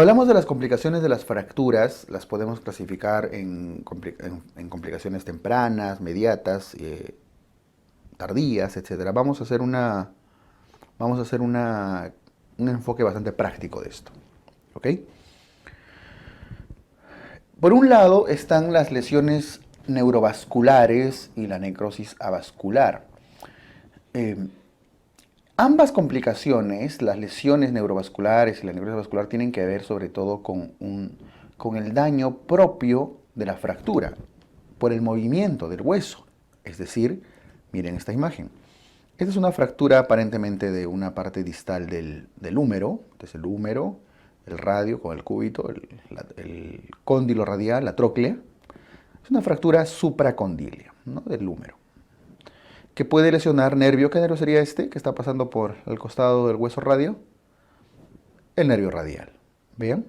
hablamos de las complicaciones de las fracturas, las podemos clasificar en complicaciones tempranas, mediatas, tardías, etcétera. Vamos a hacer un enfoque bastante práctico de esto. ¿Ok? Por un lado están las lesiones neurovasculares y la necrosis avascular. Ambas complicaciones, las lesiones neurovasculares y la necrosis vascular, tienen que ver sobre todo con el daño propio de la fractura por el movimiento del hueso. Es decir, miren esta imagen. Esta es una fractura aparentemente de una parte distal del húmero. Este es el húmero, el radio con el cúbito, el cóndilo radial, la tróclea. Es una fractura supracondilia, ¿no?, del húmero, que puede lesionar nervio. ¿Qué nervio sería este que está pasando por el costado del hueso radio? El nervio radial. ¿Vean?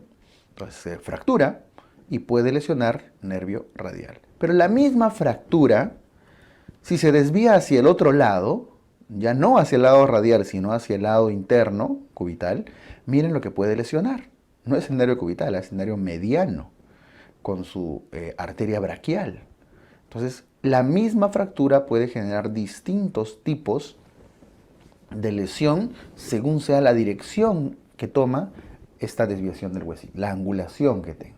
Entonces se fractura y puede lesionar nervio radial. Pero la misma fractura, si se desvía hacia el otro lado, ya no hacia el lado radial, sino hacia el lado interno, cubital, miren lo que puede lesionar. No es el nervio cubital, es el nervio mediano, con su arteria braquial. Entonces, la misma fractura puede generar distintos tipos de lesión según sea la dirección que toma esta desviación del huesito, la angulación que tenga.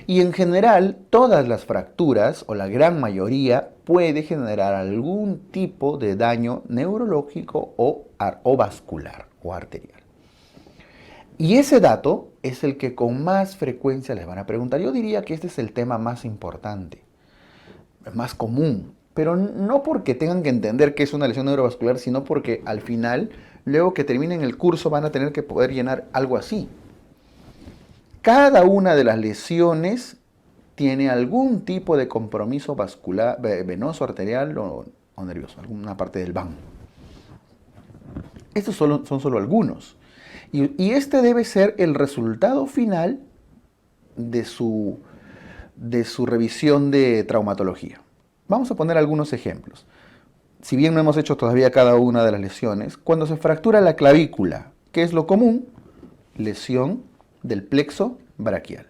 Y en general, todas las fracturas, o la gran mayoría, puede generar algún tipo de daño neurológico o vascular o arterial. Y ese dato es el que con más frecuencia les van a preguntar. Yo diría que este es el tema más importante, más común, pero no porque tengan que entender que es una lesión neurovascular, sino porque al final, luego que terminen el curso, van a tener que poder llenar algo así. Cada una de las lesiones tiene algún tipo de compromiso vascular, venoso, arterial o nervioso, alguna parte del van. Estos son solo algunos. Y este debe ser el resultado final de su revisión de traumatología. Vamos a poner algunos ejemplos. Si bien no hemos hecho todavía cada una de las lesiones, cuando se fractura la clavícula, ¿qué es lo común? Lesión del plexo braquial.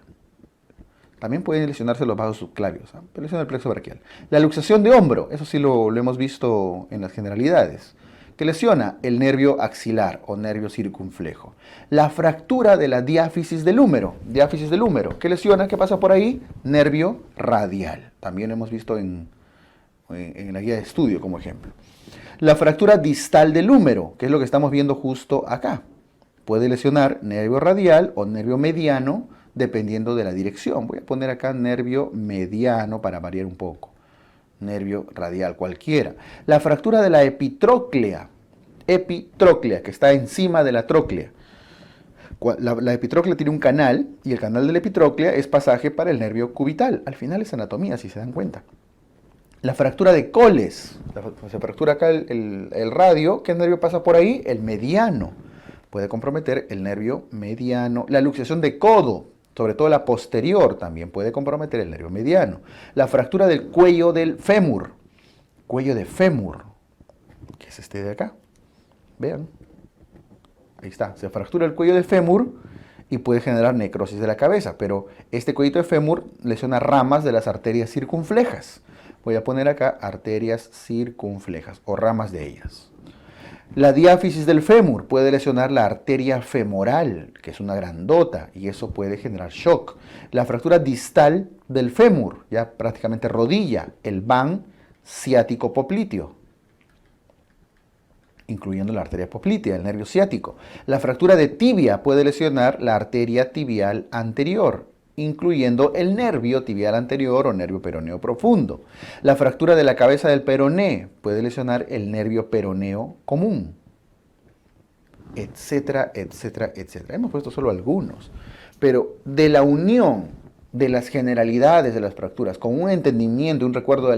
También pueden lesionarse los vasos subclavios, ¿eh? Lesión del plexo braquial. La luxación de hombro, eso sí lo hemos visto en las generalidades, que lesiona el nervio axilar o nervio circunflejo. La fractura de la diáfisis del húmero, ¿qué lesiona? ¿Qué pasa por ahí? Nervio radial. También lo hemos visto en la guía de estudio como ejemplo. La fractura distal del húmero, que es lo que estamos viendo justo acá, puede lesionar nervio radial o nervio mediano dependiendo de la dirección. Voy a poner acá nervio mediano para variar un poco. Nervio radial cualquiera. La fractura de la epitróclea, que está encima de la tróclea. La epitróclea tiene un canal y el canal de la epitróclea es pasaje para el nervio cubital. Al final es anatomía, si se dan cuenta. La fractura de coles, se fractura acá el radio. ¿Qué nervio pasa por ahí? El mediano. Puede comprometer el nervio mediano. La luxación de codo, sobre todo la posterior, también puede comprometer el nervio mediano. La fractura del cuello del fémur. Cuello de fémur, que es este de acá. Vean. Ahí está. Se fractura el cuello de fémur y puede generar necrosis de la cabeza. Pero este cuellito de fémur lesiona ramas de las arterias circunflejas. Voy a poner acá arterias circunflejas o ramas de ellas. La diáfisis del fémur puede lesionar la arteria femoral, que es una grandota, y eso puede generar shock. La fractura distal del fémur, ya prácticamente rodilla, el van ciático popliteo, incluyendo la arteria poplitea, el nervio ciático. La fractura de tibia puede lesionar la arteria tibial anterior, incluyendo el nervio tibial anterior o nervio peroneo profundo. La fractura de la cabeza del peroné puede lesionar el nervio peroneo común, etcétera, etcétera, etcétera. Hemos puesto solo algunos, pero de la unión de las generalidades de las fracturas, con un entendimiento, un recuerdo de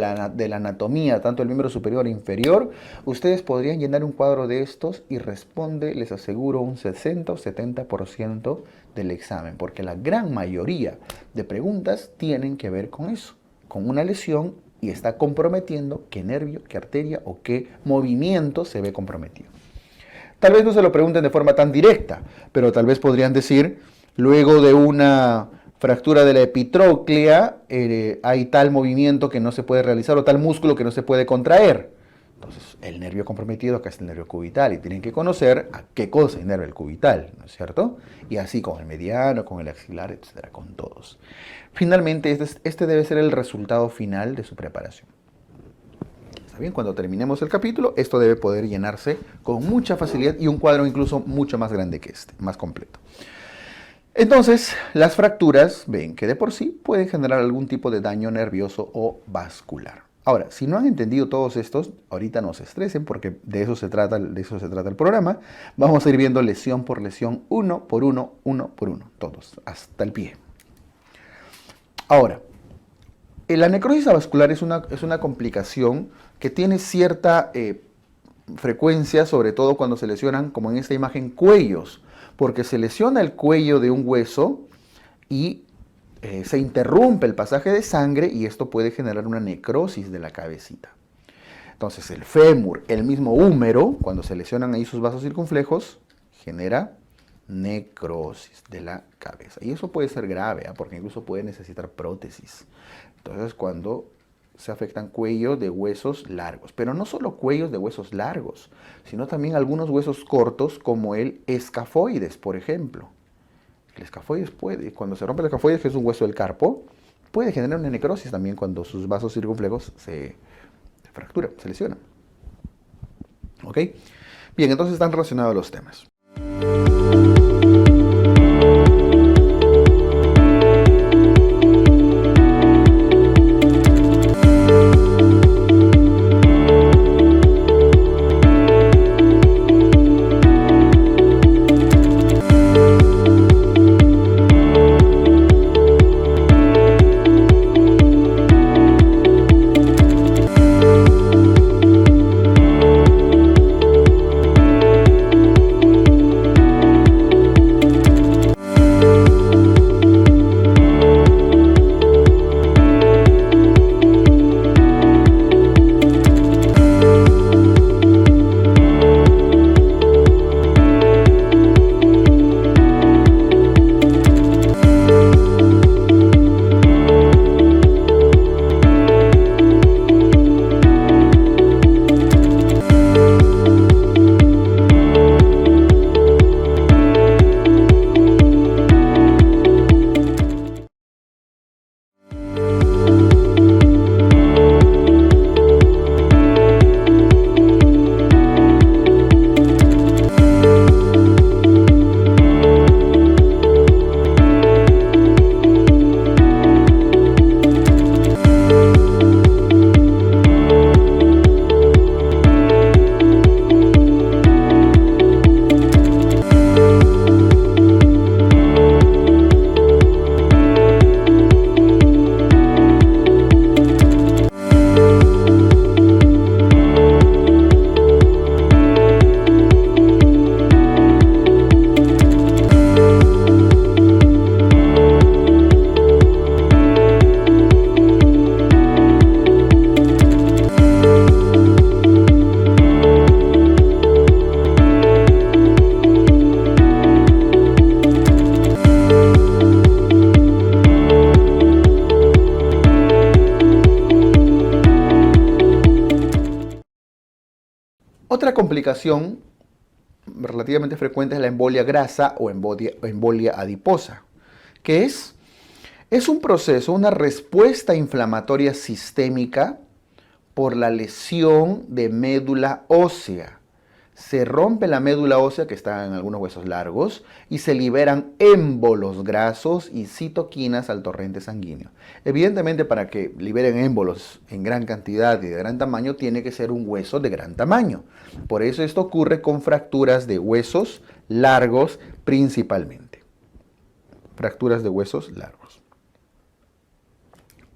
la anatomía, tanto el miembro superior e inferior, ustedes podrían llenar un cuadro de estos y responde, les aseguro, un 60 o 70% del examen, porque la gran mayoría de preguntas tienen que ver con eso, con una lesión y está comprometiendo qué nervio, qué arteria o qué movimiento se ve comprometido. Tal vez no se lo pregunten de forma tan directa, pero tal vez podrían decir: Luego de una fractura de la epitróclea, hay tal movimiento que no se puede realizar o tal músculo que no se puede contraer. Entonces, el nervio comprometido acá es el nervio cubital y tienen que conocer a qué cosa inerva el cubital, ¿no es cierto? Y así con el mediano, con el axilar, etcétera, con todos. Finalmente, este debe ser el resultado final de su preparación. ¿Está bien? Cuando terminemos el capítulo, esto debe poder llenarse con mucha facilidad y un cuadro incluso mucho más grande que este, más completo. Entonces, las fracturas, ven que de por sí pueden generar algún tipo de daño nervioso o vascular. Ahora, si no han entendido todos estos, ahorita no se estresen porque de eso se trata el programa. Vamos a ir viendo lesión por lesión, uno por uno, todos, hasta el pie. Ahora, la necrosis avascular es una complicación que tiene cierta frecuencia, sobre todo cuando se lesionan, como en esta imagen, cuellos, porque se lesiona el cuello de un hueso y se interrumpe el pasaje de sangre y esto puede generar una necrosis de la cabecita. Entonces el fémur, el mismo húmero, cuando se lesionan ahí sus vasos circunflejos, genera necrosis de la cabeza. Y eso puede ser grave, porque incluso puede necesitar prótesis. Entonces cuando se afectan cuellos de huesos largos, pero no solo cuellos de huesos largos, sino también algunos huesos cortos como el escafoides, por ejemplo. El escafoides puede, cuando se rompe el escafoides, que es un hueso del carpo, puede generar una necrosis también cuando sus vasos circunflejos se fracturan, se lesionan. ¿Ok? Bien, entonces están relacionados los temas. Otra complicación relativamente frecuente es la embolia grasa o embolia adiposa, que es un proceso, una respuesta inflamatoria sistémica por la lesión de médula ósea. Se rompe la médula ósea, que está en algunos huesos largos, y se liberan émbolos grasos y citoquinas al torrente sanguíneo. Evidentemente, para que liberen émbolos en gran cantidad y de gran tamaño, tiene que ser un hueso de gran tamaño. Por eso esto ocurre con fracturas de huesos largos principalmente. Fracturas de huesos largos.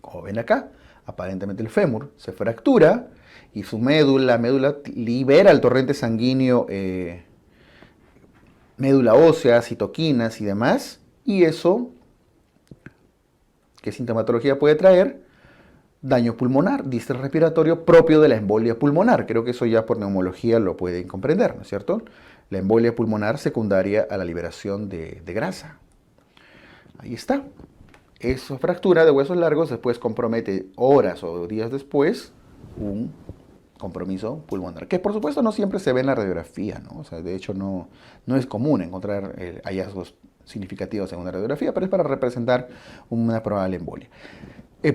Como ven acá, aparentemente el fémur se fractura y su médula libera el torrente sanguíneo, médula ósea, citoquinas y demás. Y eso, ¿qué sintomatología puede traer? Daño pulmonar, distrés respiratorio propio de la embolia pulmonar. Creo que eso ya por neumología lo pueden comprender, ¿no es cierto? La embolia pulmonar secundaria a la liberación de grasa. Ahí está. Esa fractura de huesos largos después compromete horas o días después un compromiso pulmonar, que por supuesto no siempre se ve en la radiografía, ¿no? O sea, de hecho no es común encontrar hallazgos significativos en una radiografía, pero es para representar una probable embolia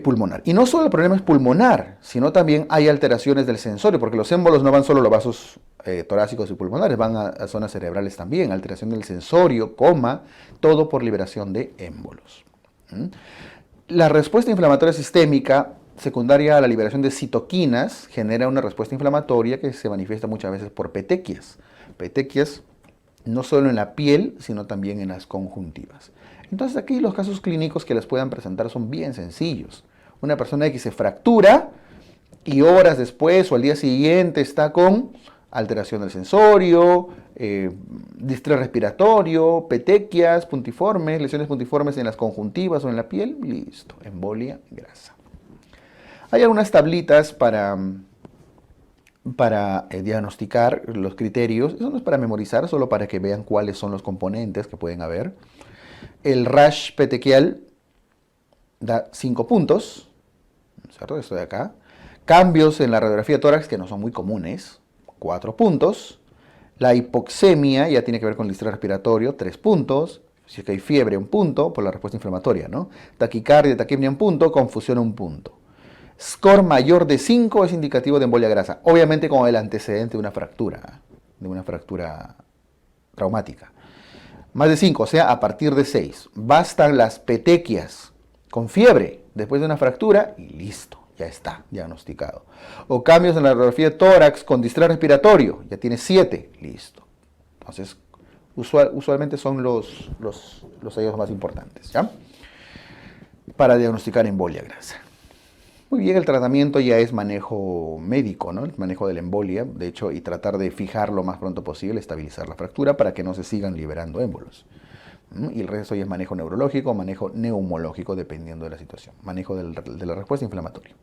pulmonar. Y no solo el problema es pulmonar, sino también hay alteraciones del sensorio, porque los émbolos no van solo a los vasos torácicos y pulmonares, van a zonas cerebrales también, alteración del sensorio, todo por liberación de émbolos. La respuesta inflamatoria sistémica secundaria a la liberación de citoquinas genera una respuesta inflamatoria que se manifiesta muchas veces por petequias. Petequias no solo en la piel, sino también en las conjuntivas. Entonces aquí los casos clínicos que les puedan presentar son bien sencillos. Una persona que se fractura y horas después o al día siguiente está con alteración del sensorio, distrés respiratorio, petequias puntiformes, lesiones puntiformes en las conjuntivas o en la piel, listo, embolia grasa. Hay algunas tablitas para diagnosticar los criterios. Eso no es para memorizar, solo para que vean cuáles son los componentes que pueden haber. El rash petequial da 5 puntos, ¿cierto? Esto de acá. Cambios en la radiografía de tórax, que no son muy comunes, 4 puntos. La hipoxemia ya tiene que ver con el distrés respiratorio, 3 puntos. Si es que hay fiebre, 1 punto, por la respuesta inflamatoria, ¿no? Taquicardia, taquipnea, 1 punto, confusión, 1 punto. Score mayor de 5 es indicativo de embolia grasa, obviamente con el antecedente de una fractura traumática. Más de 5, o sea, a partir de 6. Bastan las petequias con fiebre después de una fractura y listo, ya está diagnosticado. O cambios en la radiografía de tórax con distrés respiratorio, ya tiene 7, listo. Entonces, usualmente son los hallazgos más importantes, ¿ya? Para diagnosticar embolia grasa. Muy bien, el tratamiento ya es manejo médico, ¿no? El manejo de la embolia, de hecho, y tratar de fijar lo más pronto posible, estabilizar la fractura para que no se sigan liberando émbolos. Y el resto ya es manejo neurológico, manejo neumológico, dependiendo de la situación. Manejo de la respuesta inflamatoria.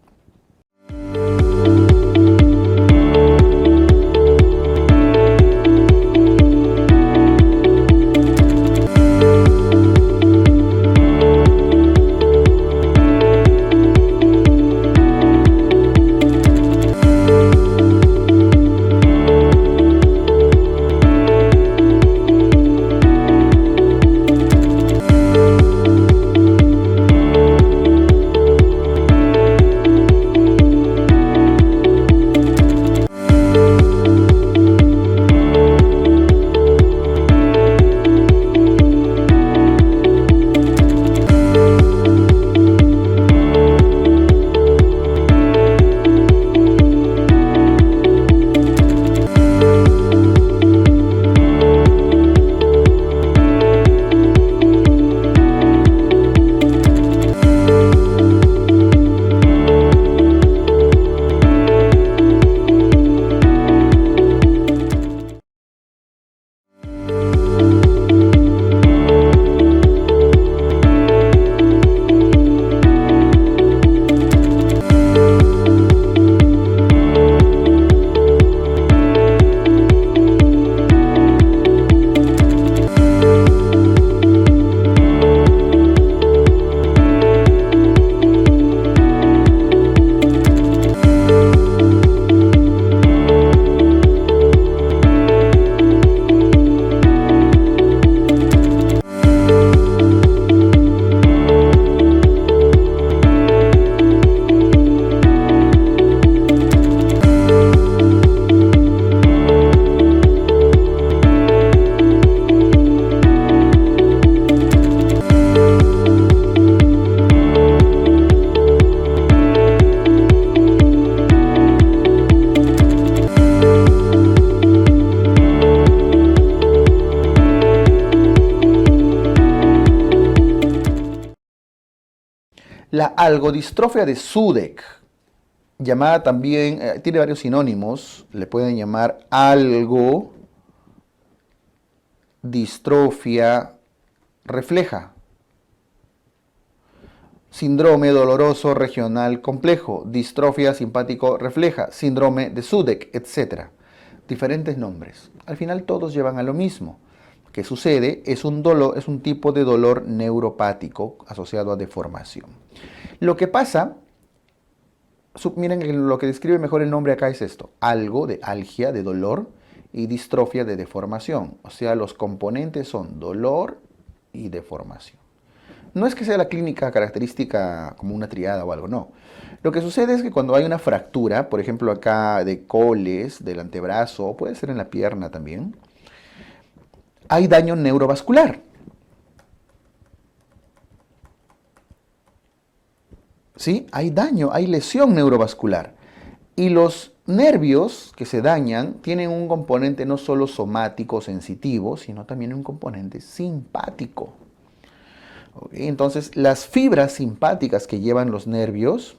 La algodistrofia de Sudeck, llamada también, tiene varios sinónimos, le pueden llamar algodistrofia refleja, síndrome doloroso regional complejo, distrofia simpático refleja, síndrome de Sudeck, etc. Diferentes nombres. Al final todos llevan a lo mismo. que sucede es un dolor, es un tipo de dolor neuropático asociado a deformación. Lo que pasa, miren, lo que describe mejor el nombre acá es esto: algo de algia, de dolor, y distrofia, de deformación. O sea, los componentes son dolor y deformación. No es que sea la clínica característica como una triada o algo, no. Lo que sucede es que cuando hay una fractura, por ejemplo acá de coles, del antebrazo, o puede ser en la pierna también, hay daño neurovascular. ¿Sí? Hay daño, hay lesión neurovascular. Y los nervios que se dañan tienen un componente no solo somático, sensitivo, sino también un componente simpático. ¿Okay? Entonces, las fibras simpáticas que llevan los nervios,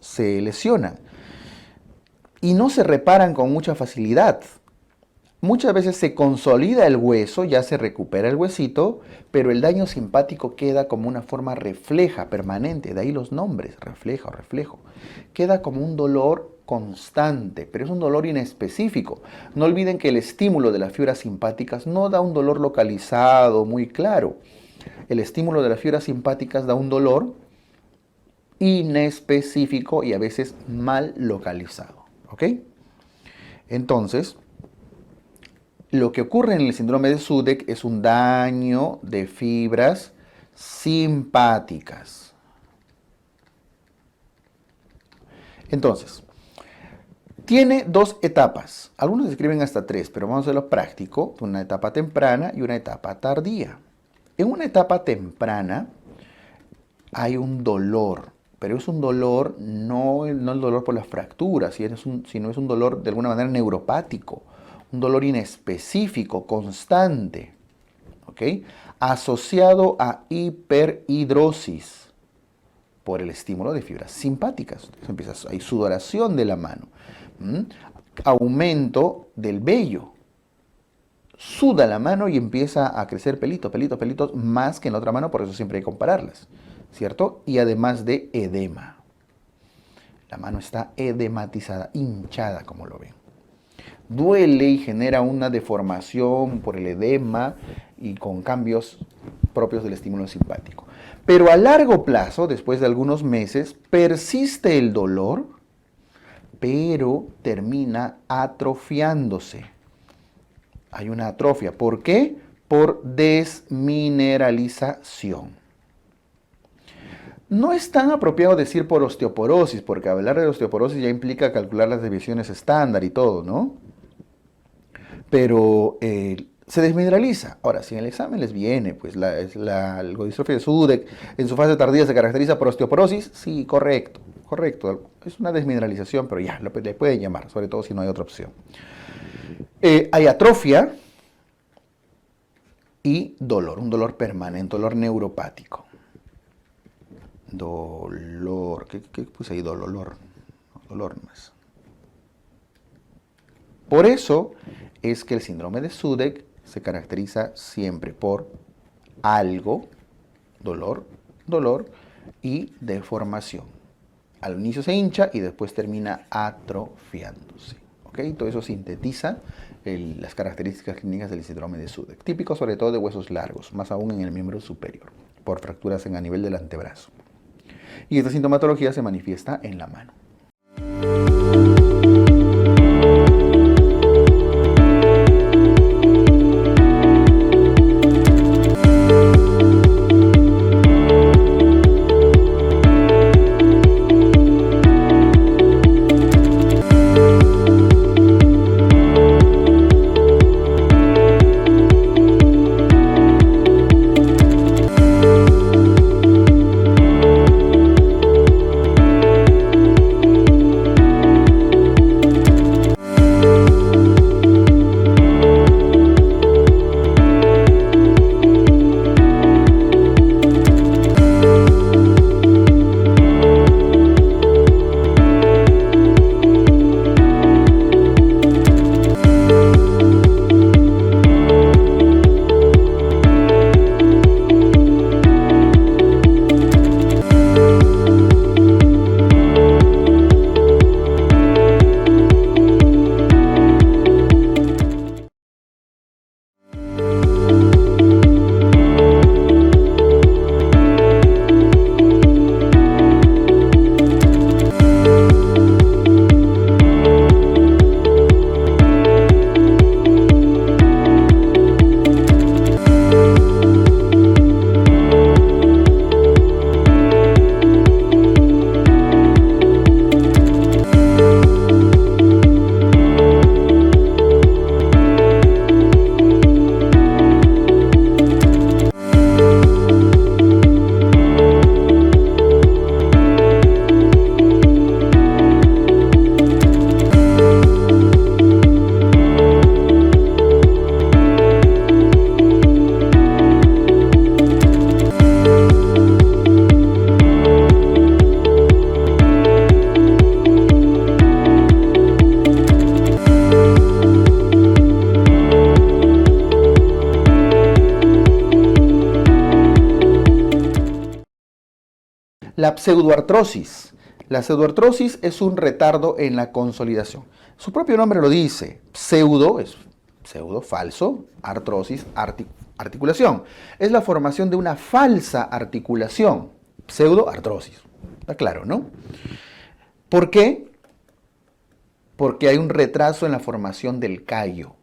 se lesionan y no se reparan con mucha facilidad. Muchas veces se consolida el hueso, ya se recupera el huesito, pero el daño simpático queda como una forma refleja, permanente, de ahí los nombres, refleja o reflejo. Queda como un dolor constante, pero es un dolor inespecífico. No olviden que el estímulo de las fibras simpáticas no da un dolor localizado, muy claro. El estímulo de las fibras simpáticas da un dolor inespecífico y a veces mal localizado. ¿Ok? Entonces, lo que ocurre en el síndrome de Sudeck es un daño de fibras simpáticas. Entonces, tiene dos etapas. Algunos describen hasta tres, pero vamos a verlo práctico. Una etapa temprana y una etapa tardía. En una etapa temprana hay un dolor, pero es un dolor, no el dolor por las fracturas, sino es un dolor de alguna manera neuropático. Un dolor inespecífico, constante, ¿ok? Asociado a hiperhidrosis por el estímulo de fibras simpáticas. Hay sudoración de la mano, aumento del vello. Suda la mano y empieza a crecer pelitos más que en la otra mano, por eso siempre hay que compararlas, ¿cierto? Y además de edema. La mano está edematizada, hinchada, como lo ven. Duele y genera una deformación por el edema y con cambios propios del estímulo simpático. Pero a largo plazo, después de algunos meses, persiste el dolor, pero termina atrofiándose. Hay una atrofia. ¿Por qué? Por desmineralización. No es tan apropiado decir por osteoporosis, porque hablar de osteoporosis ya implica calcular las desviaciones estándar y todo, ¿no? Pero se desmineraliza. Ahora, si en el examen les viene, pues la ergodistrofia de Sudeck en su fase tardía se caracteriza por osteoporosis, sí, correcto. Es una desmineralización, pero ya, le pueden llamar, sobre todo si no hay otra opción. Hay atrofia y dolor, un dolor permanente, dolor neuropático. Dolor, ¿qué puse ahí? Dolor más. Por eso es que el síndrome de Sudeck se caracteriza siempre por algo, dolor y deformación. Al inicio se hincha y después termina atrofiándose. ¿Okay? Todo eso sintetiza las características clínicas del síndrome de Sudeck, típico sobre todo de huesos largos, más aún en el miembro superior, por fracturas a nivel del antebrazo. Y esta sintomatología se manifiesta en la mano. La pseudoartrosis. La pseudoartrosis es un retardo en la consolidación. Su propio nombre lo dice. Pseudo es pseudo, falso, artrosis, articulación. Es la formación de una falsa articulación. Pseudoartrosis. Está claro, ¿no? ¿Por qué? Porque hay un retraso en la formación del callo.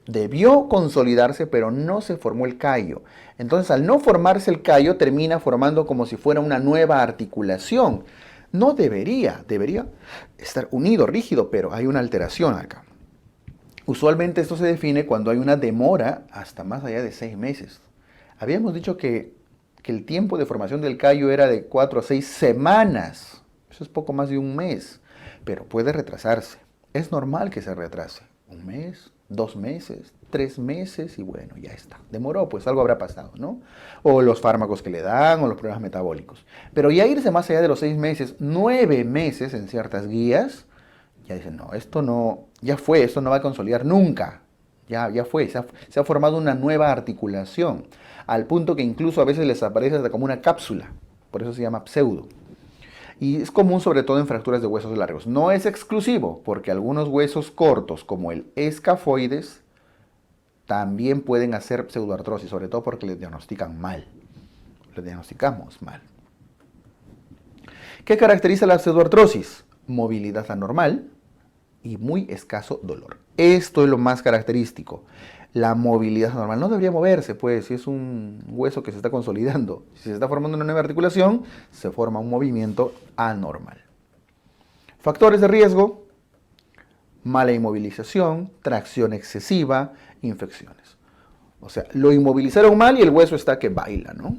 Debió consolidarse, pero no se formó el callo. Entonces, al no formarse el callo, termina formando como si fuera una nueva articulación. No debería estar unido, rígido, pero hay una alteración acá. Usualmente esto se define cuando hay una demora hasta más allá de 6 meses. Habíamos dicho que el tiempo de formación del callo era de 4 a 6 semanas. Eso es poco más de un mes, pero puede retrasarse. Es normal que se retrase. 1 mes, 2 meses, 3 meses y bueno, ya está. Demoró, pues algo habrá pasado, ¿no? O los fármacos que le dan o los problemas metabólicos. Pero ya irse más allá de los 6 meses, 9 meses en ciertas guías, ya dicen, no, esto no, ya fue, esto no va a consolidar nunca. Ya fue, se ha formado una nueva articulación, al punto que incluso a veces les aparece hasta como una cápsula. Por eso se llama pseudo. Y es común sobre todo en fracturas de huesos largos. No es exclusivo, porque algunos huesos cortos, como el escafoides, también pueden hacer pseudoartrosis, sobre todo porque les diagnostican mal. Les diagnosticamos mal. ¿Qué caracteriza la pseudoartrosis? Movilidad anormal y muy escaso dolor. Esto es lo más característico. La movilidad anormal no debería moverse, pues, si es un hueso que se está consolidando. Si se está formando una nueva articulación, se forma un movimiento anormal. Factores de riesgo: mala inmovilización, tracción excesiva, infecciones. O sea, lo inmovilizaron mal y el hueso está que baila, ¿no?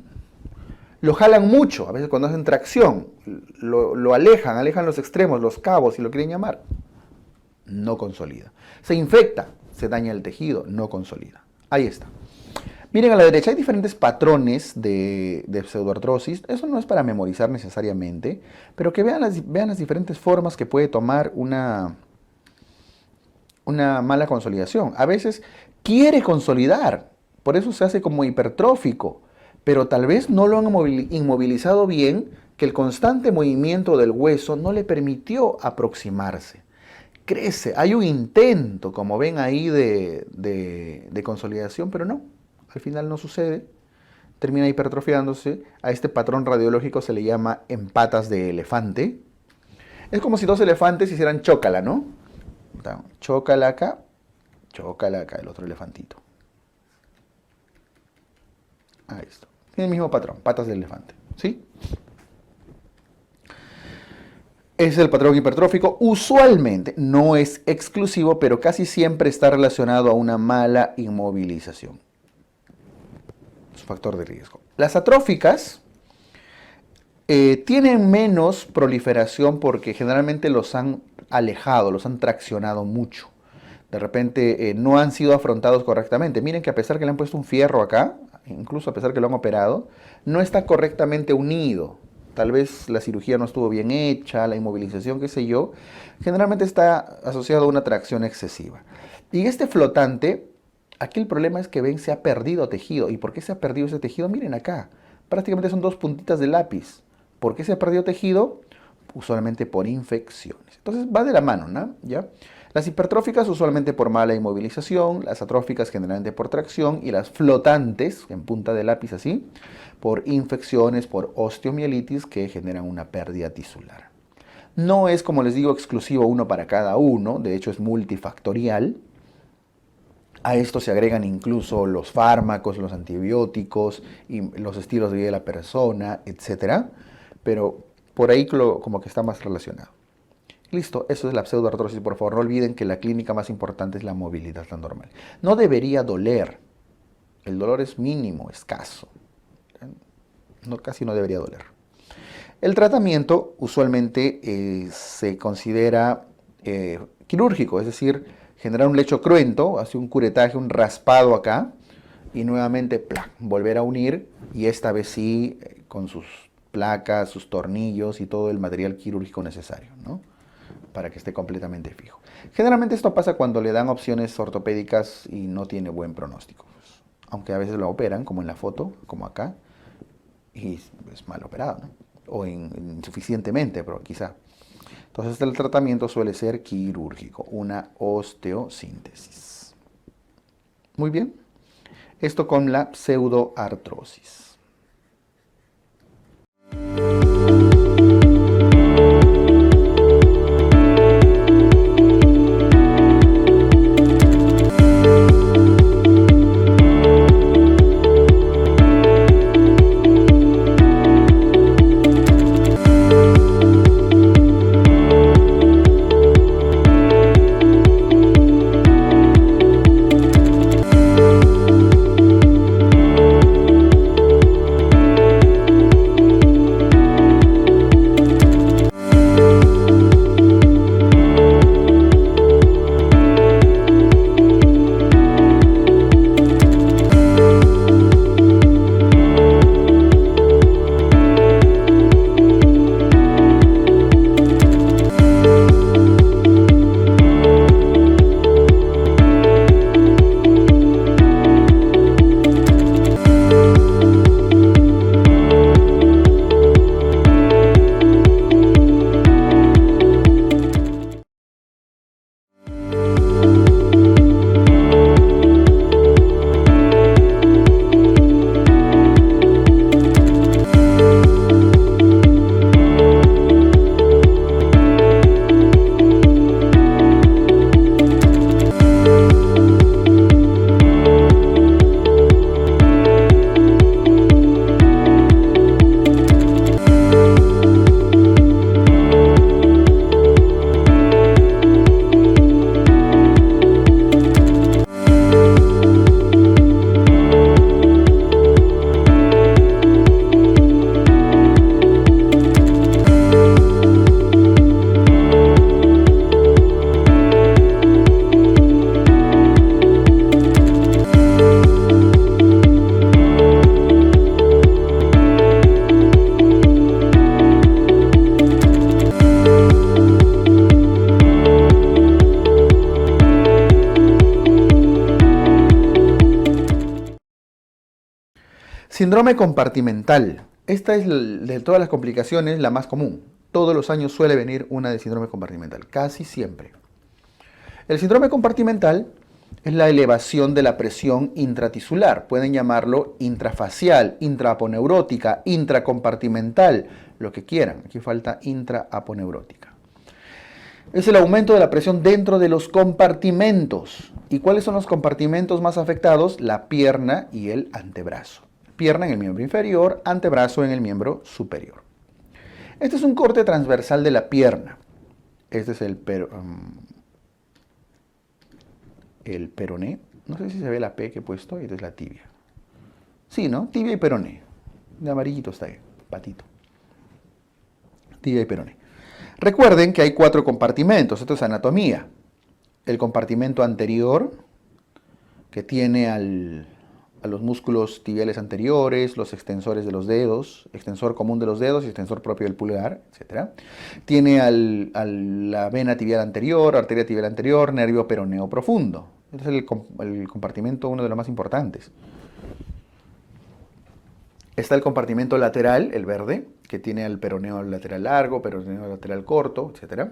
Lo jalan mucho, a veces cuando hacen tracción, lo alejan los extremos, los cabos, si lo quieren llamar. No consolida. Se infecta, se daña el tejido, no consolida. Ahí está. Miren a la derecha, hay diferentes patrones de pseudoartrosis. Eso no es para memorizar necesariamente, pero que vean las diferentes formas que puede tomar una mala consolidación. A veces quiere consolidar, por eso se hace como hipertrófico, pero tal vez no lo han inmovilizado bien, que el constante movimiento del hueso no le permitió aproximarse. Crece, hay un intento, como ven ahí, de consolidación, pero no, al final no sucede, termina hipertrofiándose. A este patrón radiológico se le llama en patas de elefante. Es como si dos elefantes hicieran chócala, ¿no? Chócala acá, el otro elefantito. Ahí está. Tiene el mismo patrón, patas de elefante, ¿sí? Es el patrón hipertrófico. Usualmente, no es exclusivo, pero casi siempre está relacionado a una mala inmovilización. Es un factor de riesgo. Las atróficas tienen menos proliferación porque generalmente los han alejado, los han traccionado mucho. De repente no han sido afrontados correctamente. Miren que a pesar que le han puesto un fierro acá, incluso a pesar que lo han operado, no está correctamente unido. Tal vez la cirugía no estuvo bien hecha, la inmovilización, qué sé yo. Generalmente está asociado a una tracción excesiva. Y este flotante, aquí el problema es que ven, se ha perdido tejido. ¿Y por qué se ha perdido ese tejido? Miren acá, prácticamente son 2 puntitas de lápiz. ¿Por qué se ha perdido tejido? Usualmente por infecciones. Entonces va de la mano, ¿no? ¿Ya? Las hipertróficas usualmente por mala inmovilización, las atróficas generalmente por tracción y las flotantes, en punta de lápiz así, por infecciones, por osteomielitis que generan una pérdida tisular. No es, como les digo, exclusivo uno para cada uno, de hecho es multifactorial. A esto se agregan incluso los fármacos, los antibióticos, y los estilos de vida de la persona, etc. Pero por ahí como que está más relacionado. Listo, eso es la pseudoartrosis. Por favor, no olviden que la clínica más importante es la movilidad anormal. No debería doler. El dolor es mínimo, escaso. Casi no debería doler. El tratamiento usualmente se considera quirúrgico, es decir, generar un lecho cruento, hacer un curetaje, un raspado acá, y nuevamente volver a unir, y esta vez sí con sus placas, sus tornillos y todo el material quirúrgico necesario, ¿no? Para que esté completamente fijo. Generalmente esto pasa cuando le dan opciones ortopédicas y no tiene buen pronóstico. Aunque a veces lo operan, como en la foto, como acá, y es mal operado, ¿no? o insuficientemente, pero quizá. Entonces el tratamiento suele ser quirúrgico, una osteosíntesis. Muy bien. Esto con la pseudoartrosis. Síndrome compartimental. Esta es de todas las complicaciones la más común. Todos los años suele venir una de síndrome compartimental, casi siempre. El síndrome compartimental es la elevación de la presión intratisular. Pueden llamarlo intrafacial, intraaponeurótica, intracompartimental, lo que quieran. Aquí falta intraaponeurótica. Es el aumento de la presión dentro de los compartimentos. ¿Y cuáles son los compartimentos más afectados? La pierna y el antebrazo. Pierna en el miembro inferior, antebrazo en el miembro superior. Este es un corte transversal de la pierna. Este es el peroné. No sé si se ve la P que he puesto. Esta es la tibia. Sí, ¿no? Tibia y peroné. De amarillito está ahí, patito. Tibia y peroné. Recuerden que hay 4 compartimentos. Esto es anatomía. El compartimento anterior, que tiene a los músculos tibiales anteriores, los extensores de los dedos, extensor común de los dedos y extensor propio del pulgar, etc. Tiene a la vena tibial anterior, arteria tibial anterior, nervio peroneo profundo. Este es el compartimento, uno de los más importantes. Está el compartimento lateral, el verde, que tiene al peroneo lateral largo, peroneo lateral corto, etc.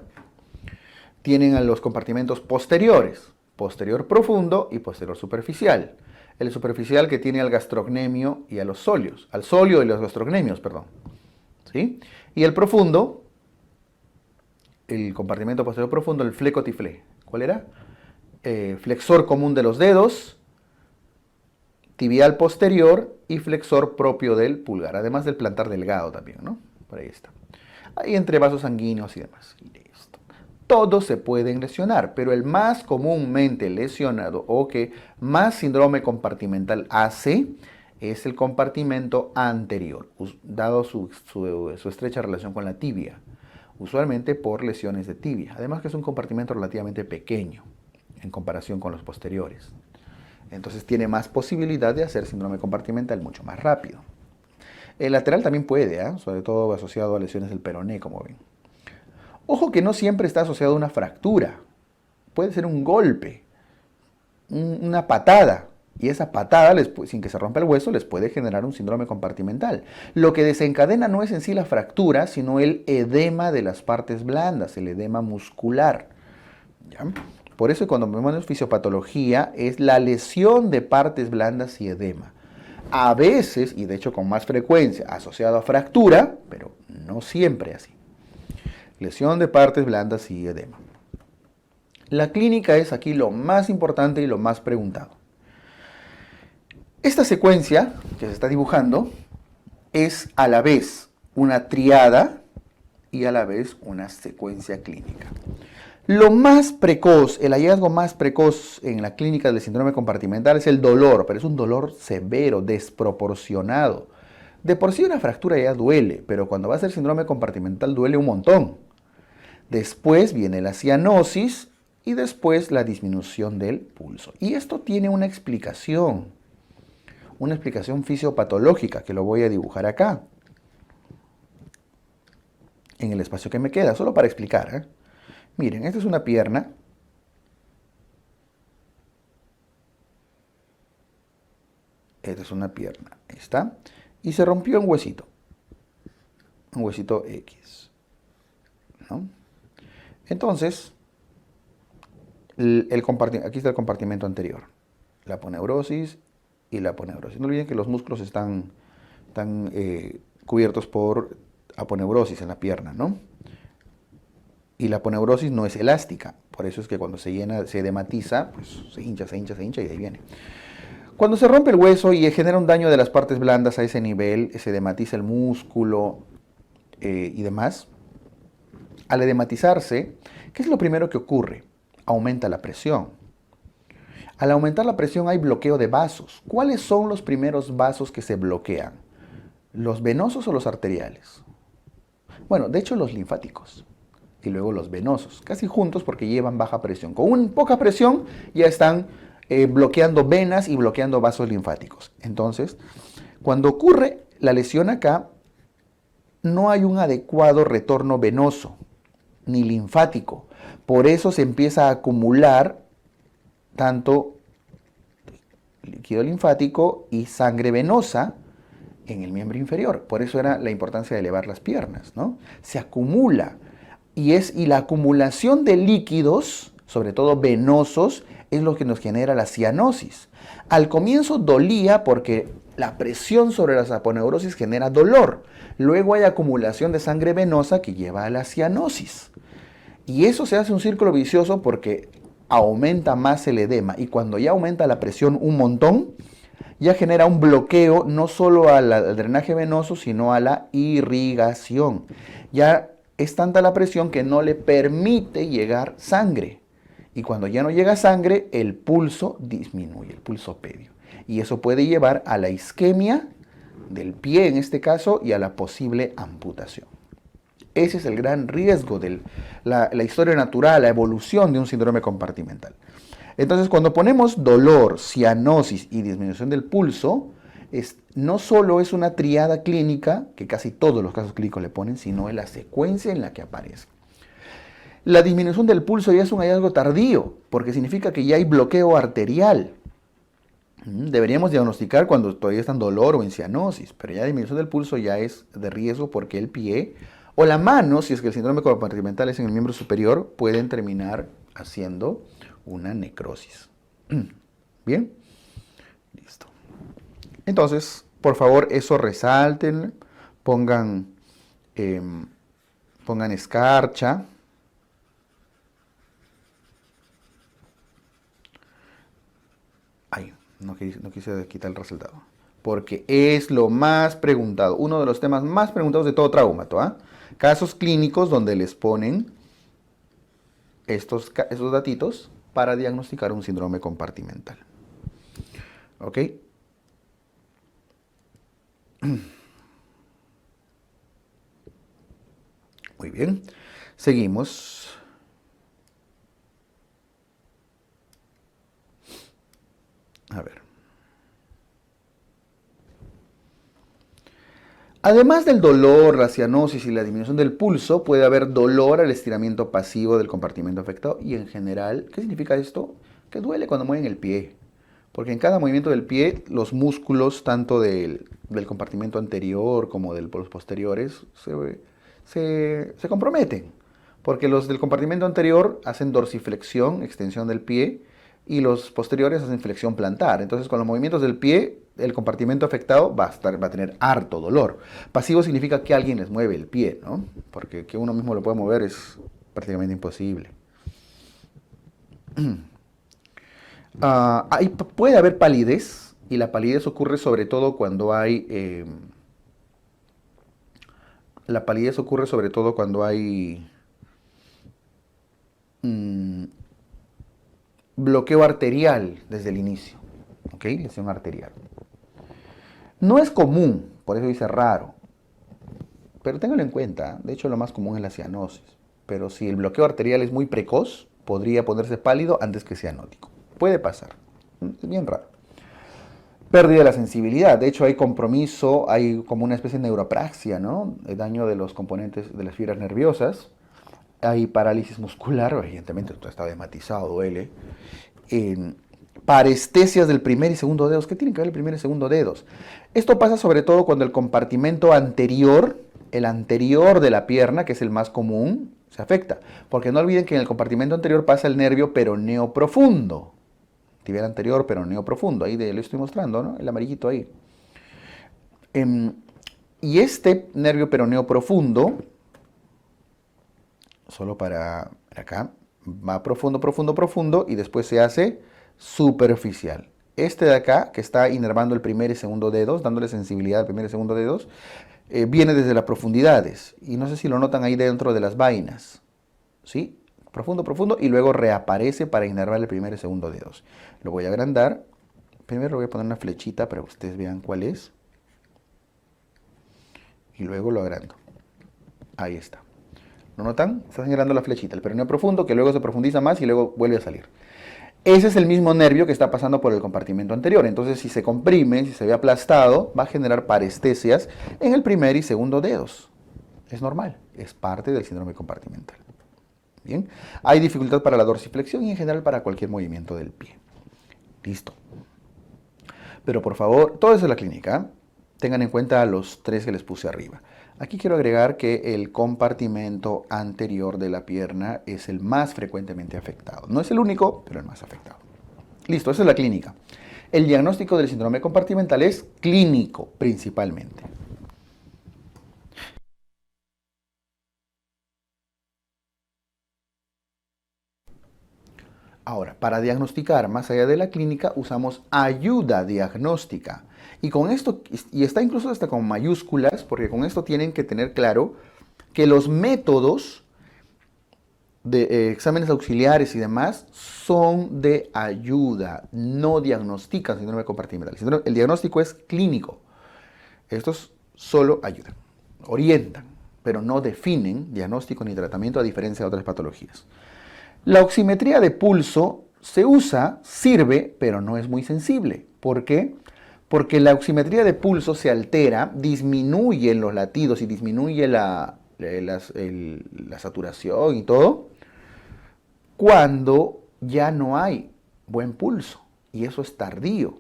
Tienen a los compartimentos posteriores, posterior profundo y posterior superficial. El superficial que tiene al gastrocnemio y a los solios, al solio y los gastrocnemios, perdón. ¿Sí? Y el profundo, el compartimento posterior profundo, el flecotiflé. ¿Cuál era? Flexor común de los dedos, tibial posterior y flexor propio del pulgar, además del plantar delgado también, ¿no? Por ahí está. Ahí entre vasos sanguíneos y demás. Todos se pueden lesionar, pero el más comúnmente lesionado o que más síndrome compartimental hace es el compartimento anterior, dado su estrecha relación con la tibia, usualmente por lesiones de tibia. Además que es un compartimento relativamente pequeño en comparación con los posteriores. Entonces tiene más posibilidad de hacer síndrome compartimental mucho más rápido. El lateral también puede, sobre todo asociado a lesiones del peroné, como ven. Ojo que no siempre está asociado a una fractura. Puede ser un golpe, una patada, Y esa patada, sin que se rompa el hueso, les puede generar un síndrome compartimental. Lo que desencadena no es en sí la fractura, sino el edema de las partes blandas, el edema muscular. ¿Ya? Por eso cuando vemos fisiopatología es la lesión de partes blandas y edema. A veces, y de hecho con más frecuencia, asociado a fractura, pero no siempre así. Lesión de partes blandas y edema. La clínica es aquí lo más importante y lo más preguntado. Esta secuencia que se está dibujando es a la vez una triada y a la vez una secuencia clínica. Lo más precoz, el hallazgo más precoz en la clínica del síndrome compartimental es el dolor, pero es un dolor severo, desproporcionado. De por sí una fractura ya duele, pero cuando va a ser síndrome compartimental duele un montón. Después viene la cianosis y después la disminución del pulso. Y esto tiene una explicación fisiopatológica que lo voy a dibujar acá, en el espacio que me queda, solo para explicar, ¿eh? Miren, esta es una pierna. Esta es una pierna, ahí está. Y se rompió un huesito X, ¿no? Entonces, aquí está el compartimento anterior, la aponeurosis y la aponeurosis. No olviden que los músculos están cubiertos por aponeurosis en la pierna, ¿no? Y la aponeurosis no es elástica, por eso es que cuando se llena, se edematiza, pues se hincha y ahí viene. Cuando se rompe el hueso y genera un daño de las partes blandas a ese nivel, se edematiza el músculo y demás, al edematizarse, ¿qué es lo primero que ocurre? Aumenta la presión. Al aumentar la presión hay bloqueo de vasos. ¿Cuáles son los primeros vasos que se bloquean? ¿Los venosos o los arteriales? Bueno, de hecho los linfáticos y luego los venosos, casi juntos porque llevan baja presión. Con poca presión ya están bloqueando venas y bloqueando vasos linfáticos. Entonces, cuando ocurre la lesión acá, no hay un adecuado retorno venoso ni linfático. Por eso se empieza a acumular tanto líquido linfático y sangre venosa en el miembro inferior. Por eso era la importancia de elevar las piernas, ¿no? Se acumula. Y la acumulación de líquidos, sobre todo venosos, es lo que nos genera la cianosis. Al comienzo dolía porque la presión sobre las aponeurosis genera dolor. Luego hay acumulación de sangre venosa que lleva a la cianosis. Y eso se hace un círculo vicioso porque aumenta más el edema. Y cuando ya aumenta la presión un montón, ya genera un bloqueo no solo al drenaje venoso, sino a la irrigación. Ya es tanta la presión que no le permite llegar sangre. Y cuando ya no llega sangre, el pulso disminuye, el pulso pedio. Y eso puede llevar a la isquemia del pie en este caso y a la posible amputación. Ese es el gran riesgo de la historia natural, la evolución de un síndrome compartimental. Entonces, cuando ponemos dolor, cianosis y disminución del pulso, no solo es una triada clínica, que casi todos los casos clínicos le ponen, sino en la secuencia en la que aparece. La disminución del pulso ya es un hallazgo tardío, porque significa que ya hay bloqueo arterial. Deberíamos diagnosticar cuando todavía está en dolor o en cianosis, pero ya la disminución del pulso ya es de riesgo porque el pie o la mano, si es que el síndrome compartimental es en el miembro superior, pueden terminar haciendo una necrosis. Bien, listo. Entonces, por favor, eso resalten, pongan escarcha. Ay, no quise quitar el resultado. Porque es lo más preguntado, uno de los temas más preguntados de todo traumato, ¿ah? Casos clínicos donde les ponen estos datitos para diagnosticar un síndrome compartimental. ¿Ok? Muy bien. Seguimos. A ver. Además del dolor, la cianosis y la disminución del pulso, puede haber dolor al estiramiento pasivo del compartimento afectado y en general, ¿qué significa esto? Que duele cuando mueven el pie. Porque en cada movimiento del pie, los músculos, tanto del compartimento anterior como de los posteriores, se comprometen. Porque los del compartimento anterior hacen dorsiflexión, extensión del pie, y los posteriores hacen flexión plantar. Entonces, con los movimientos del pie, el compartimento afectado va a tener harto dolor. Pasivo significa que alguien les mueve el pie, ¿no? Porque que uno mismo lo pueda mover es prácticamente imposible. Puede haber palidez, y la palidez ocurre sobre todo cuando hay... la palidez ocurre sobre todo cuando hay bloqueo arterial desde el inicio. ¿Ok? Lesión arterial. No es común, por eso dice raro. Pero téngalo en cuenta, de hecho lo más común es la cianosis. Pero si el bloqueo arterial es muy precoz, podría ponerse pálido antes que cianótico. Puede pasar. Es bien raro. Pérdida de la sensibilidad. De hecho hay compromiso, hay como una especie de neuropraxia, ¿no? El daño de los componentes de las fibras nerviosas. Hay parálisis muscular, evidentemente todo está dematizado, duele. Parestesias del primer y segundo dedos. ¿Qué tienen que ver el primer y segundo dedos? Esto pasa sobre todo cuando el compartimento anterior, el anterior de la pierna, que es el más común, se afecta. Porque no olviden que en el compartimento anterior pasa el nervio peroneo profundo. Tibial anterior, peroneo profundo. Ahí lo estoy mostrando, ¿no? El amarillito ahí. Y este nervio peroneo profundo, solo para acá, va profundo, profundo, profundo y después se hace superficial. Este de acá, que está inervando el primer y segundo dedos, dándole sensibilidad al primer y segundo dedos, viene desde las profundidades. Y no sé si lo notan ahí dentro de las vainas. ¿Sí? Profundo, profundo, y luego reaparece para inervar el primer y segundo dedos. Lo voy a agrandar. Primero voy a poner una flechita para que ustedes vean cuál es. Y luego lo agrando. Ahí está. ¿Lo notan? Está señalando la flechita, el peroneo profundo, que luego se profundiza más y luego vuelve a salir. Ese es el mismo nervio que está pasando por el compartimento anterior. Entonces, si se comprime, si se ve aplastado, va a generar parestesias en el primer y segundo dedos. Es normal, es parte del síndrome compartimental. Bien, hay dificultad para la dorsiflexión y en general para cualquier movimiento del pie. Listo. Pero por favor, todo eso es la clínica. Tengan en cuenta los 3 que les puse arriba. Aquí quiero agregar que el compartimento anterior de la pierna es el más frecuentemente afectado. No es el único, pero el más afectado. Listo, esa es la clínica. El diagnóstico del síndrome compartimental es clínico, principalmente. Ahora, para diagnosticar más allá de la clínica, usamos ayuda diagnóstica. Y con esto, y está incluso hasta con mayúsculas, porque con esto tienen que tener claro que los métodos de exámenes auxiliares y demás son de ayuda, no diagnostican síndrome compartimental. El diagnóstico es clínico. Estos solo ayudan, orientan, pero no definen diagnóstico ni tratamiento a diferencia de otras patologías. La oximetría de pulso se usa, sirve, pero no es muy sensible. ¿Por qué? Porque la oximetría de pulso se altera, disminuyen los latidos y disminuye la saturación y todo, cuando ya no hay buen pulso. Y eso es tardío.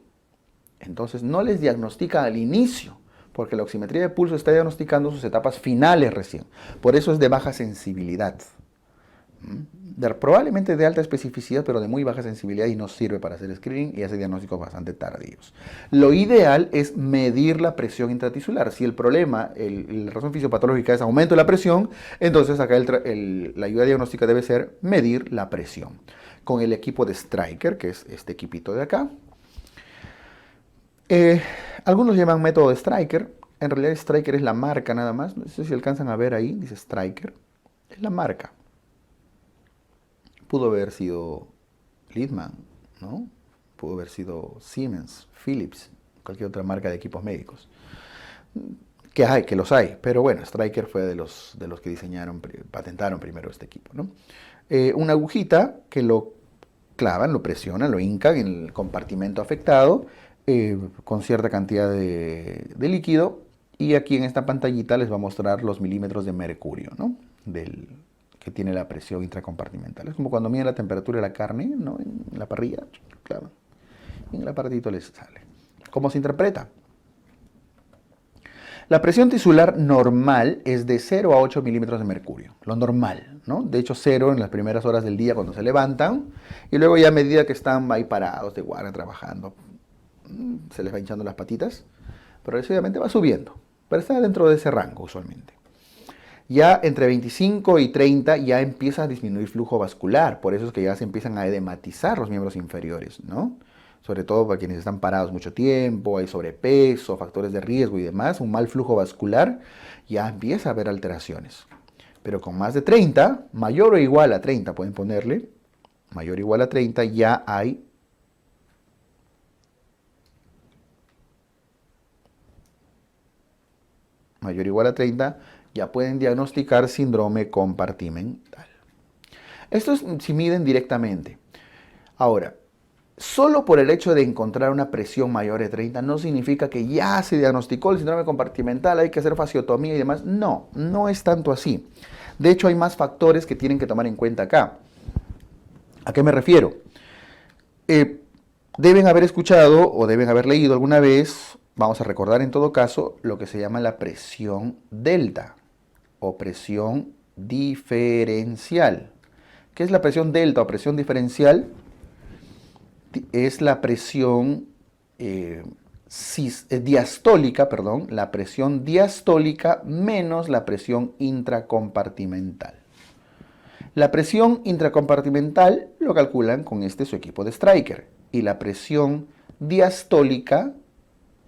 Entonces no les diagnostica al inicio, porque la oximetría de pulso está diagnosticando sus etapas finales recién. Por eso es de baja sensibilidad. Probablemente de alta especificidad, pero de muy baja sensibilidad y no sirve para hacer screening y hace diagnósticos bastante tardíos. Lo ideal es medir la presión intratisular. Si el problema, la razón fisiopatológica es aumento de la presión, entonces acá la ayuda diagnóstica debe ser medir la presión. Con el equipo de Stryker, que es este equipito de acá. Algunos llaman método de Stryker. En realidad Stryker es la marca nada más. No sé si alcanzan a ver ahí, dice Stryker. Es la marca. Pudo haber sido Lidman, ¿no? Pudo haber sido Siemens, Philips, cualquier otra marca de equipos médicos. Que los hay, pero bueno, Stryker fue de los que diseñaron, patentaron primero este equipo, ¿no? Una agujita que lo clavan, lo presionan, lo hincan en el compartimento afectado con cierta cantidad de líquido, y aquí en esta pantallita les va a mostrar los milímetros de mercurio, ¿no? Que tiene la presión intracompartimental. Es como cuando miden la temperatura de la carne, ¿no? En la parrilla, claro. en el aparatito les sale. ¿Cómo se interpreta? La presión tisular normal es de 0 a 8 milímetros de mercurio, lo normal, ¿no? De hecho, 0 en las primeras horas del día cuando se levantan, y luego ya a medida que están ahí parados de guardia trabajando, se les va hinchando las patitas, progresivamente va subiendo, pero está dentro de ese rango usualmente. Ya entre 25 y 30 ya empieza a disminuir flujo vascular, por eso es que ya se empiezan a edematizar los miembros inferiores, ¿no? Sobre todo para quienes están parados mucho tiempo, hay sobrepeso, factores de riesgo y demás, un mal flujo vascular, ya empieza a haber alteraciones. Pero con más de 30, mayor o igual a 30, pueden ponerle, mayor o igual a 30, ya hay mayor o igual a 30, ya pueden diagnosticar síndrome compartimental. Esto es si miden directamente. Ahora, solo por el hecho de encontrar una presión mayor de 30 no significa que ya se diagnosticó el síndrome compartimental, hay que hacer fasciotomía y demás. No, no es tanto así. De hecho, hay más factores que tienen que tomar en cuenta acá. ¿A qué me refiero? Deben haber escuchado o deben haber leído alguna vez, vamos a recordar en todo caso, lo que se llama la presión delta o presión diferencial. ¿Qué es la presión delta o presión diferencial? Es la presión diastólica, perdón, la presión diastólica menos la presión intracompartimental. La presión intracompartimental lo calculan con su equipo de Stryker y la presión diastólica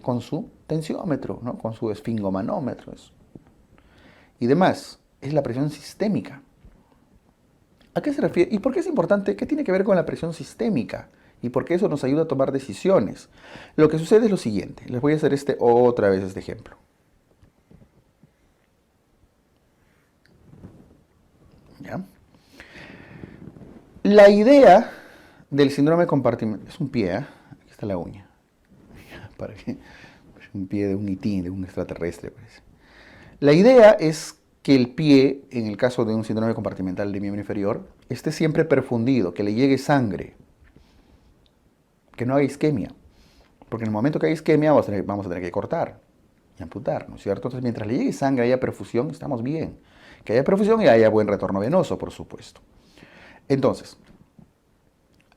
con su tensiómetro, ¿no? Con su esfingomanómetro y demás. Es la presión sistémica. ¿A qué se refiere? ¿Y por qué es importante? ¿Qué tiene que ver con la presión sistémica? ¿Y por qué eso nos ayuda a tomar decisiones? Lo que sucede es lo siguiente. Les voy a hacer otra vez este ejemplo. ¿Ya? La idea del síndrome compartimental... Es un pie, ¿eh? Aquí está la uña. ¿Para qué? Es un pie de un itín, de un extraterrestre, parece. La idea es que el pie, en el caso de un síndrome compartimental del miembro inferior, esté siempre perfundido, que le llegue sangre, que no haga isquemia. Porque en el momento que hay isquemia vamos a tener que cortar y amputar, ¿no es cierto? Entonces, mientras le llegue sangre, haya perfusión, estamos bien. Que haya perfusión y haya buen retorno venoso, por supuesto. Entonces,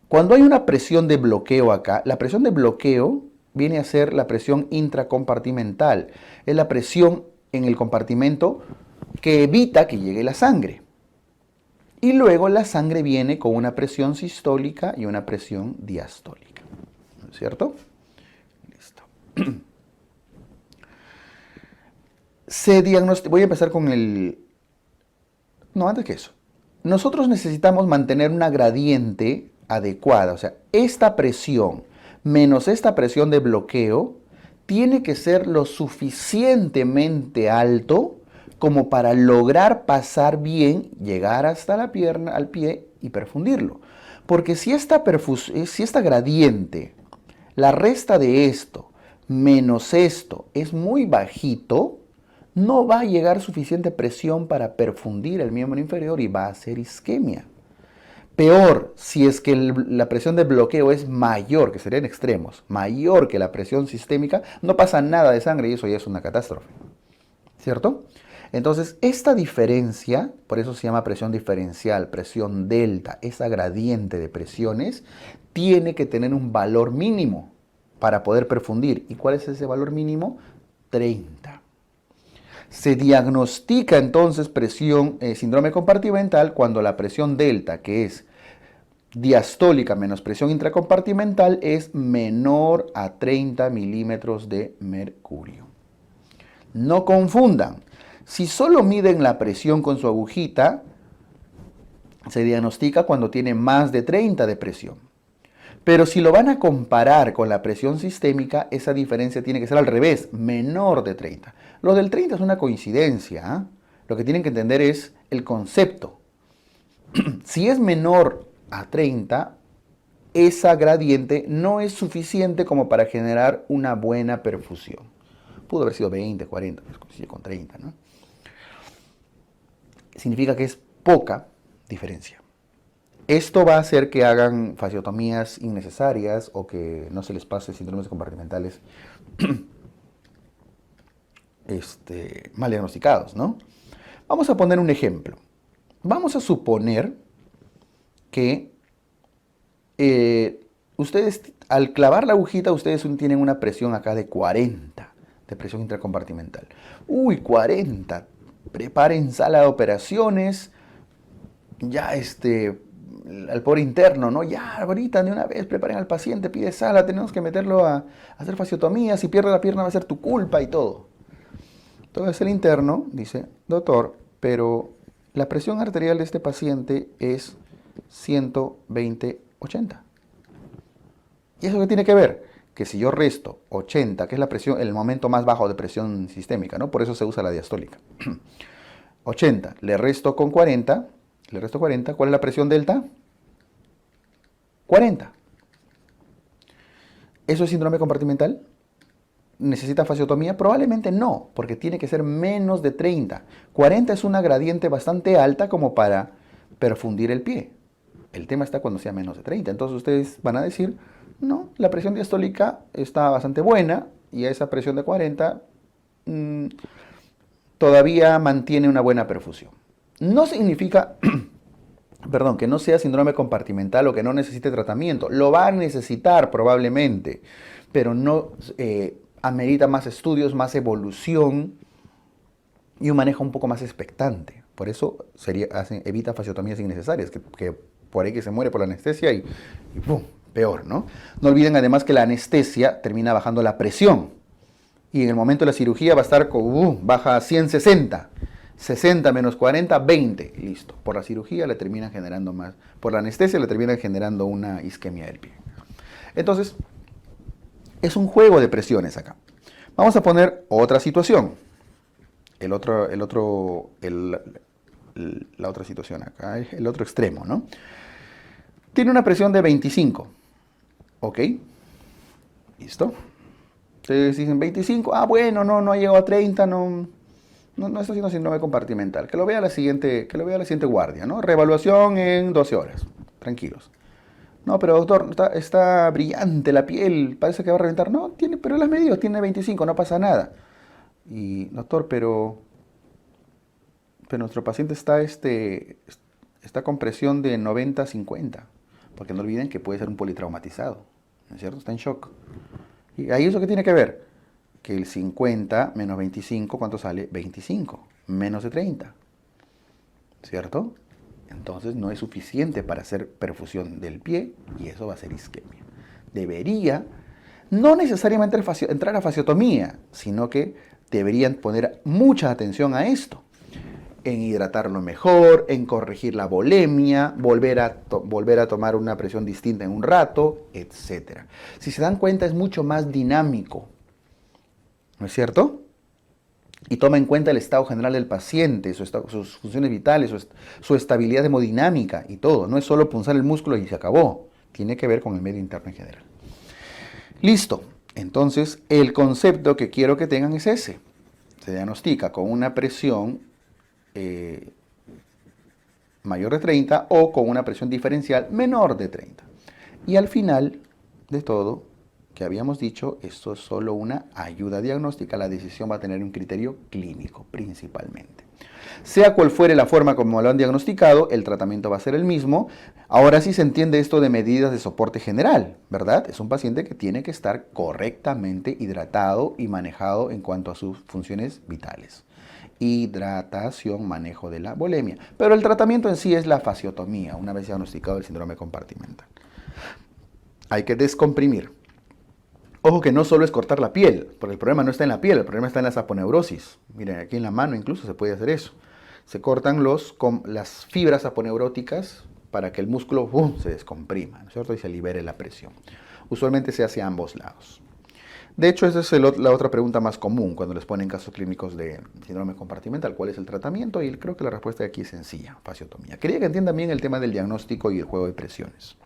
cuando hay una presión de bloqueo acá, la presión de bloqueo viene a ser la presión intracompartimental. Es la presión en el compartimento que evita que llegue la sangre. Y luego la sangre viene con una presión sistólica y una presión diastólica. ¿No es cierto? Listo. Voy a empezar con el... No, antes que eso. Nosotros necesitamos mantener una gradiente adecuada. O sea, esta presión menos esta presión de bloqueo tiene que ser lo suficientemente alto como para lograr pasar bien, llegar hasta la pierna, al pie y perfundirlo. Porque si esta gradiente, la resta de esto menos esto es muy bajito, no va a llegar suficiente presión para perfundir el miembro inferior y va a hacer isquemia. Peor, si es que la presión de bloqueo es mayor, que serían extremos, mayor que la presión sistémica, no pasa nada de sangre y eso ya es una catástrofe. ¿Cierto? Entonces, esta diferencia, por eso se llama presión diferencial, presión delta, esa gradiente de presiones, tiene que tener un valor mínimo para poder perfundir. ¿Y cuál es ese valor mínimo? 30. Se diagnostica entonces síndrome compartimental cuando la presión delta, que es diastólica menos presión intracompartimental, es menor a 30 milímetros de mercurio. No confundan. Si solo miden la presión con su agujita, se diagnostica cuando tiene más de 30 de presión. Pero si lo van a comparar con la presión sistémica, esa diferencia tiene que ser al revés, menor de 30. Lo del 30 es una coincidencia, ¿eh? Lo que tienen que entender es el concepto. Si es menor a 30, esa gradiente no es suficiente como para generar una buena perfusión. Pudo haber sido 20, 40, pues con 30, ¿no? Significa que es poca diferencia. Esto va a hacer que hagan fasciotomías innecesarias o que no se les pase síndromes compartimentales mal diagnosticados, ¿no? Vamos a poner un ejemplo. Vamos a suponer que ustedes, al clavar la agujita, ustedes tienen una presión acá de 40, de presión intracompartimental. Uy, 40. Preparen sala de operaciones. Ya al pobre interno, ¿no? Ya, ahorita de una vez preparen al paciente, pide sala, tenemos que meterlo a hacer fasciotomía, si pierde la pierna va a ser tu culpa y todo. Entonces el interno dice, doctor, pero la presión arterial de este paciente es 120/80. ¿Y eso qué tiene que ver? Que si yo resto 80, que es la presión, el momento más bajo de presión sistémica, ¿no? Por eso se usa la diastólica. 80, le resto 40, ¿cuál es la presión delta? 40. ¿Eso es síndrome compartimental? ¿Necesita fasciotomía? Probablemente no, porque tiene que ser menos de 30. 40 es una gradiente bastante alta como para perfundir el pie. El tema está cuando sea menos de 30. Entonces ustedes van a decir, no, la presión diastólica está bastante buena y a esa presión de 40 todavía mantiene una buena perfusión. No significa, perdón, que no sea síndrome compartimental o que no necesite tratamiento. Lo va a necesitar probablemente, pero no amerita más estudios, más evolución y un manejo un poco más expectante. Por eso evita fasciotomías innecesarias, que por ahí que se muere por la anestesia y ¡pum!, peor, ¿no? No olviden además que la anestesia termina bajando la presión y en el momento de la cirugía va a estar baja a 160. 60 menos 40, 20, listo. Por la cirugía le terminan generando más, por la anestesia le terminan generando una isquemia del pie. Entonces, es un juego de presiones acá. Vamos a poner otra situación. La otra situación acá, el otro extremo, ¿no? Tiene una presión de 25. ¿Ok? ¿Listo? Ustedes dicen 25, bueno, no ha llegado a 30, no está haciendo síndrome compartimental. Que lo vea la siguiente guardia, ¿no? Reevaluación en 12 horas. Tranquilos. No, pero doctor, está brillante la piel, parece que va a reventar. No, pero las medidas tiene 25, no pasa nada. Y, doctor, pero nuestro paciente está con presión de 90/50. Porque no olviden que puede ser un politraumatizado, ¿no es cierto? Está en shock. ¿Y ahí eso qué tiene que ver? Que el 50 menos 25, ¿cuánto sale? 25, menos de 30, ¿cierto? Entonces no es suficiente para hacer perfusión del pie y eso va a ser isquemia. Debería, no necesariamente entrar a fasciotomía, sino que deberían poner mucha atención a esto. En hidratarlo mejor, en corregir la volemia, volver a tomar una presión distinta en un rato, etc. Si se dan cuenta es mucho más dinámico, ¿no es cierto? Y toma en cuenta el estado general del paciente, sus funciones vitales, su estabilidad hemodinámica y todo. No es solo punzar el músculo y se acabó. Tiene que ver con el medio interno en general. Listo. Entonces, el concepto que quiero que tengan es ese. Se diagnostica con una presión mayor de 30 o con una presión diferencial menor de 30. Y al final de todo, que habíamos dicho, esto es solo una ayuda diagnóstica, la decisión va a tener un criterio clínico principalmente. Sea cual fuere la forma como lo han diagnosticado, el tratamiento va a ser el mismo. Ahora sí se entiende esto de medidas de soporte general, ¿verdad? Es un paciente que tiene que estar correctamente hidratado y manejado en cuanto a sus funciones vitales. Hidratación, manejo de la volemia. Pero el tratamiento en sí es la fasciotomía, una vez diagnosticado el síndrome compartimental. Hay que descomprimir. Ojo que no solo es cortar la piel, porque el problema no está en la piel, el problema está en la saponeurosis. Miren, aquí en la mano incluso se puede hacer eso. Se cortan las fibras saponeuróticas para que el músculo se descomprima, ¿no es cierto? Y se libere la presión. Usualmente se hace a ambos lados. De hecho, esa es la otra pregunta más común cuando les ponen casos clínicos de síndrome compartimental. ¿Cuál es el tratamiento? Y creo que la respuesta de aquí es sencilla, fasciotomía. Quería que entiendan bien el tema del diagnóstico y el juego de presiones.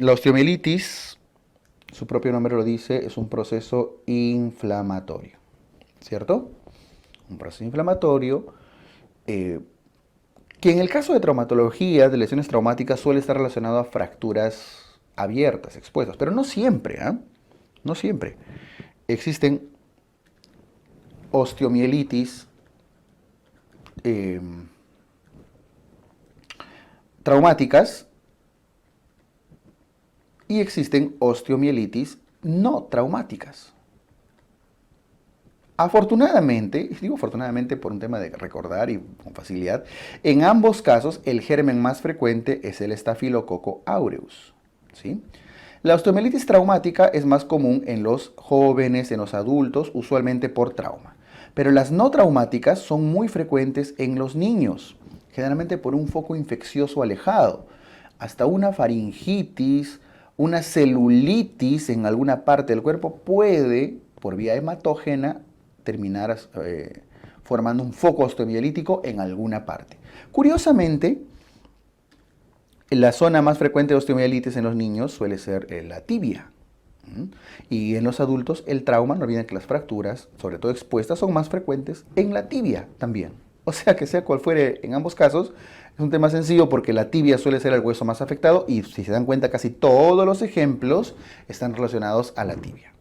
La osteomielitis, su propio nombre lo dice, es un proceso inflamatorio, ¿cierto? Un proceso inflamatorio que en el caso de traumatología, de lesiones traumáticas, suele estar relacionado a fracturas abiertas, expuestas, pero no siempre, ¿eh? No siempre. Existen osteomielitis traumáticas y existen osteomielitis no traumáticas. Afortunadamente, digo afortunadamente por un tema de recordar y con facilidad, en ambos casos el germen más frecuente es el Staphylococcus aureus, ¿sí? La osteomielitis traumática es más común en los jóvenes, en los adultos, usualmente por trauma. Pero las no traumáticas son muy frecuentes en los niños, generalmente por un foco infeccioso alejado. Hasta una faringitis, una celulitis en alguna parte del cuerpo puede, por vía hematógena, terminar formando un foco osteomielítico en alguna parte. Curiosamente, la zona más frecuente de osteomielitis en los niños suele ser la tibia. Y en los adultos el trauma, no olviden que las fracturas, sobre todo expuestas, son más frecuentes en la tibia también. O sea que sea cual fuere en ambos casos, es un tema sencillo porque la tibia suele ser el hueso más afectado y si se dan cuenta casi todos los ejemplos están relacionados a la tibia.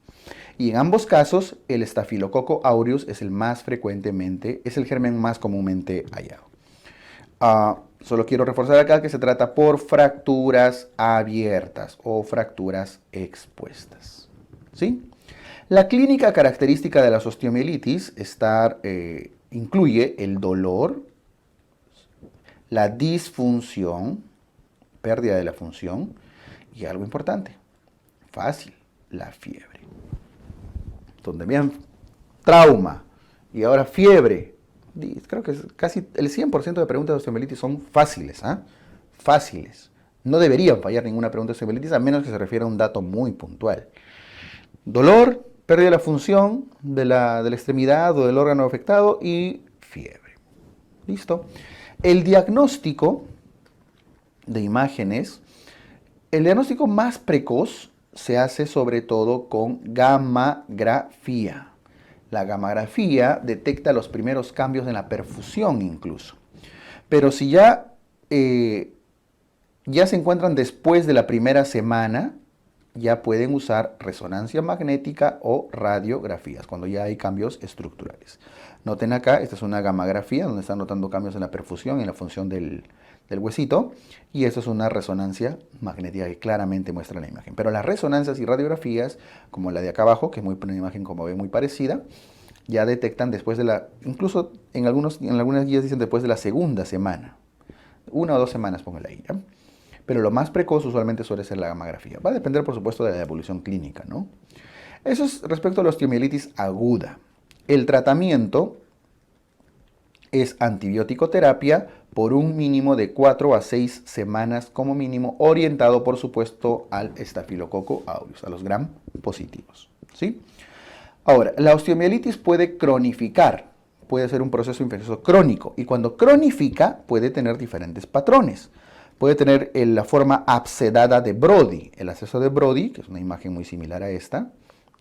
Y en ambos casos el Staphylococcus aureus es el más frecuentemente, es el germen más comúnmente hallado. Solo quiero reforzar acá que se trata por fracturas abiertas o fracturas expuestas, ¿sí? La clínica característica de la osteomielitis incluye el dolor, la disfunción, pérdida de la función y algo importante, fácil, la fiebre. Donde vean trauma y ahora fiebre, creo que casi el 100% de preguntas de osteomielitis son fáciles, ¿eh? Fáciles. No deberían fallar ninguna pregunta de osteomielitis a menos que se refiera a un dato muy puntual. Dolor, pérdida de la función de la extremidad o del órgano afectado y fiebre. ¿Listo? El diagnóstico de imágenes, el diagnóstico más precoz se hace sobre todo con gammagrafía. La gammagrafía detecta los primeros cambios en la perfusión incluso. Pero si ya se encuentran después de la primera semana, ya pueden usar resonancia magnética o radiografías, cuando ya hay cambios estructurales. Noten acá, esta es una gammagrafía donde están notando cambios en la perfusión, en la función del huesito, y esto es una resonancia magnética que claramente muestra la imagen. Pero las resonancias y radiografías, como la de acá abajo, que es una imagen como ven muy parecida, ya detectan después de incluso en algunas guías dicen después de la segunda semana. 1 o 2 semanas, póngale ahí, ¿ya? Pero lo más precoz usualmente suele ser la gammagrafía. Va a depender, por supuesto, de la evolución clínica, ¿no? Eso es respecto a la osteomielitis aguda. El tratamiento es antibiótico terapia por un mínimo de 4 a 6 semanas como mínimo, orientado, por supuesto, al Staphylococcus aureus, a los gram positivos, ¿sí? Ahora, la osteomielitis puede cronificar, puede ser un proceso infeccioso crónico, y cuando cronifica puede tener diferentes patrones. Puede tener la forma abscedada de Brody, el absceso de Brody, que es una imagen muy similar a esta,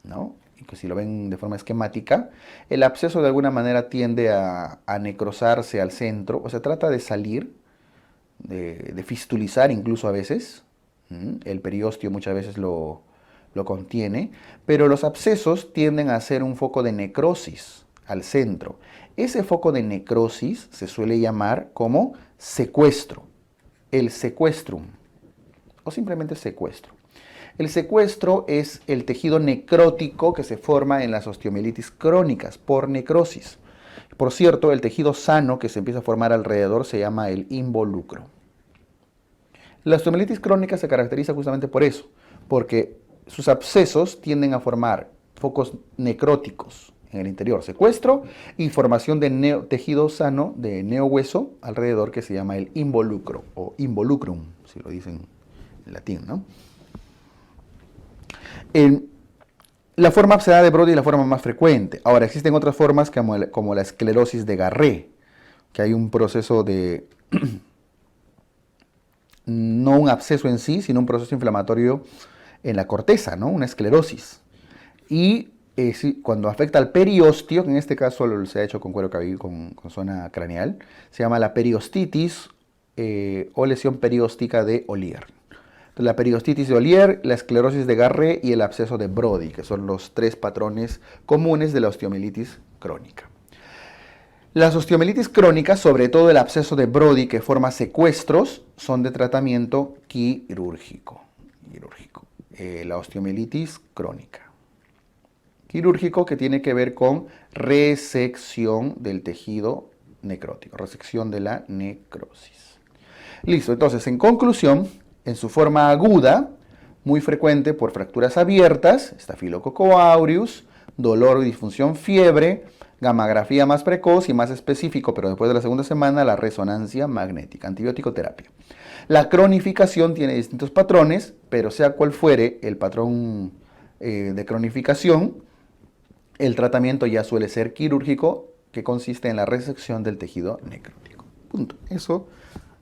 ¿no? Y que si lo ven de forma esquemática, el absceso de alguna manera tiende a necrosarse al centro, o sea, trata de salir, de fistulizar incluso a veces. El periostio muchas veces lo contiene, pero los abscesos tienden a ser un foco de necrosis al centro. Ese foco de necrosis se suele llamar como secuestro, el sequestrum, o simplemente secuestro. El secuestro es el tejido necrótico que se forma en las osteomielitis crónicas por necrosis. Por cierto, el tejido sano que se empieza a formar alrededor se llama el involucro. La osteomielitis crónica se caracteriza justamente por eso, porque sus abscesos tienden a formar focos necróticos en el interior, secuestro y formación de tejido sano de neohueso alrededor que se llama el involucro o involucrum, si lo dicen en latín, ¿no? La forma abscedada de Brody es la forma más frecuente. Ahora, existen otras formas como la esclerosis de Garré, que hay un proceso de no no un absceso en sí, sino un proceso inflamatorio en la corteza, ¿no? Una esclerosis. Y cuando afecta al periósteo, que en este caso se ha hecho con cuero cabelludo, con zona craneal, se llama la periostitis o lesión perióstica de Ollier. Entonces, la periostitis de Ollier, la esclerosis de Garré y el absceso de Brody, que son los tres patrones comunes de la osteomielitis crónica. Las osteomielitis crónicas, sobre todo el absceso de Brody que forma secuestros, son de tratamiento quirúrgico. La osteomielitis crónica. Quirúrgico, que tiene que ver con resección del tejido necrótico, resección de la necrosis. Listo, entonces, en conclusión, en su forma aguda, muy frecuente por fracturas abiertas, Staphylococcus aureus, dolor y disfunción, fiebre, gammagrafía más precoz y más específico, pero después de la segunda semana, la resonancia magnética, antibiótico terapia. La cronificación tiene distintos patrones, pero sea cual fuere el patrón de cronificación, el tratamiento ya suele ser quirúrgico, que consiste en la resección del tejido necrótico. Punto. Eso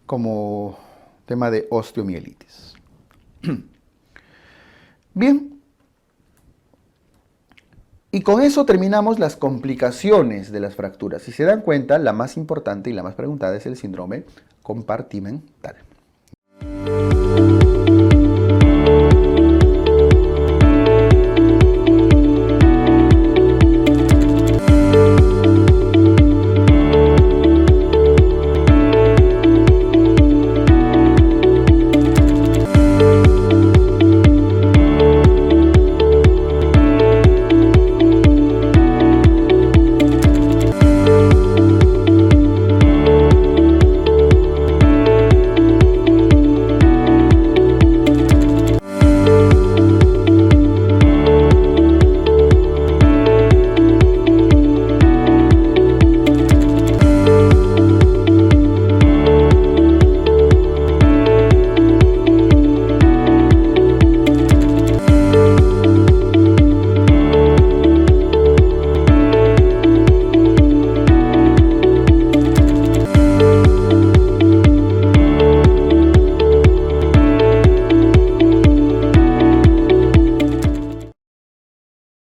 como tema de osteomielitis. Bien. Y con eso terminamos las complicaciones de las fracturas. Si se dan cuenta, la más importante y la más preguntada es el síndrome compartimental.